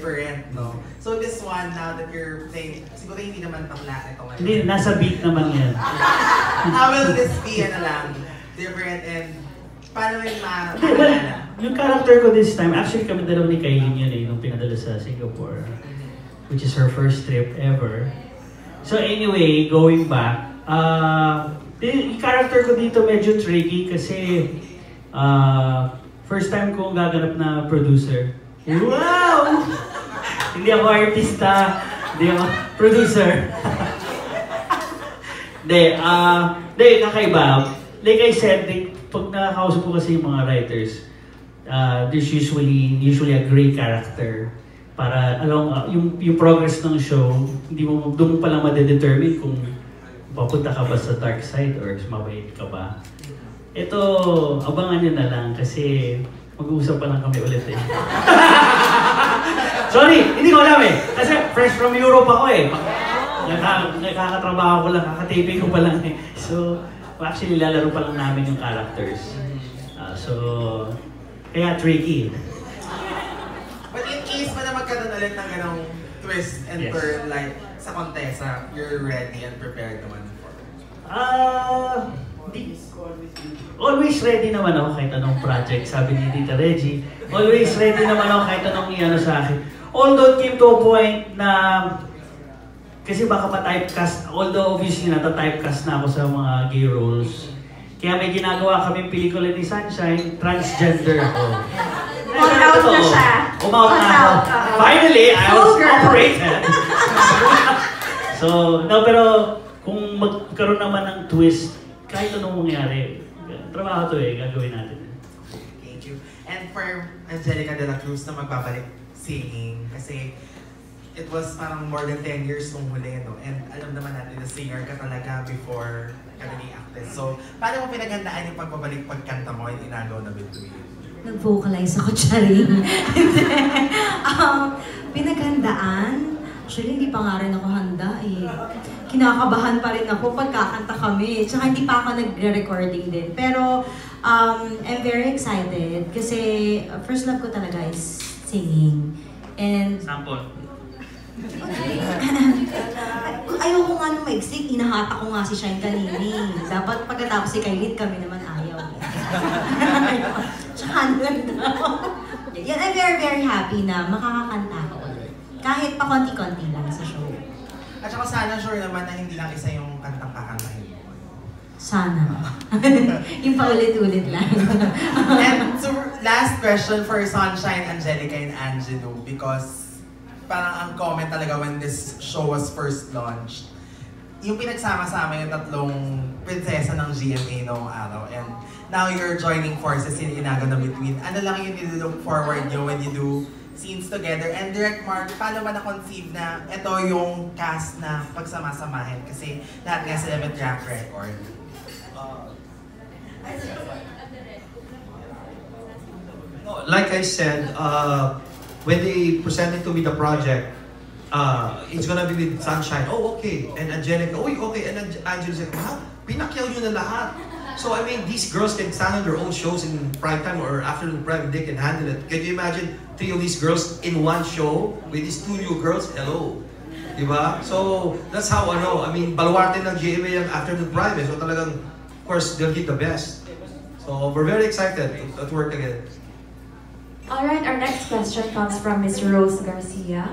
different, no? So this one, now that you're playing, siguro hindi naman bakla ito ngayon. Hindi, nasa beat naman yan. How will this be, different and paano yung well, yung character ko this time, actually kami dalawa ni Kailin yun nung pinadala sa Singapore. Which is her first trip ever. So anyway, going back, yung character ko dito medyo tricky kasi first time kong gaganap na producer. Wow! Hindi ako artista, hindi ako producer. Hindi, kakaiba. Like I said, pag nakakausap ko kasi yung mga writers, there's usually a gray character. Para yung progress ng show, doon mo palang madedetermine kung papunta ka ba sa dark side or mabait ka ba. Ito, abangan nyo na lang kasi mag-uusap pa lang kami ulit eh. Sorry, hindi ko alam eh. Kasi fresh from Europe ako eh. Nakakatrabaho ko lang, kakataping ko pa lang eh. So, actually lalaro pa lang namin yung characters. So, kaya tricky. But in case pa na magkaroon ulit ng ganong twist and turn like sa Contessa, you're ready and prepared naman for it? Always ready naman ako kahit anong project, sabi ni Tita Reggie. Always ready naman ako kahit anong i-ano sa akin. Although it came to a point na, kasi baka pa-typecast, although obviously nata-typecast na ako sa mga gay roles. Kaya may ginagawa kaming pelikula ni Sunshine, transgender ako. All out na siya. Umaut na ako. Finally, I was operated. So, no, pero kung magkaroon naman ng twist, kahit anong mangyari, trabaho to eh, gagawin natin. Thank you. And for Angelica de la Cruz na magbabalik singing, kasi it was parang more than 10 years nung huli, no? And alam naman natin na singer ka talaga before ka naging actress. So, paano mo pinaghandaan yung pagbabalik pagkanta mo in Inagaw na Between? Nag-vocalize ako, Charing. Pinaghandaan? Actually, hindi pa nga rin ako handa eh. Kinakabahan pa rin ako pagkakanta kami. Tsaka hindi pa ako nagre-recording din. Pero, I'm very excited kasi first love ko talaga is singing. And Sample. Ayoko nga nung maigsik, inahata ko nga si Shine kanini. Dapat pagkatapos si Kailin, kami naman ayaw. Tsaka lang daw. Yan, I'm very, very happy na makakakanta ko ulit. Kahit pa konti-konti lang sa show. At saka sana sure naman na hindi lang isa yung kantang kakantahin mo. Sana. Yung paulit-ulit lang. And so, last question for Sunshine, Angelica, and Angelo, because parang ang comment talaga when this show was first launched, yung pinagsama-sama yung tatlong prinsesa ng GMA noong araw, and now you're joining forces in Inagaw na Between. Ano lang yung nilook forward nyo when you do scenes together? And Direct Mark, paano ba na-conceive na ito yung cast na pagsama-samahin? Kasi lahat nga sila may track record. Like I said, when they presented to me the project, it's gonna be with Sunshine. Oh, okay. And Angelica, oh, okay. And Angelo said, ha? Pinakyaw nyo na lahat. So, I mean, these girls can stand on their own shows in prime time or afternoon prime, they can handle it. Can you imagine 3 of these girls in one show with these 2 new girls? Hello. Diba? So, that's how I know. I mean, baluarte ng GMA yung afternoon prime. So, talagang, of course, they'll get the best. So, we're very excited to work again. Alright, our next question comes from Ms. Rose Garcia.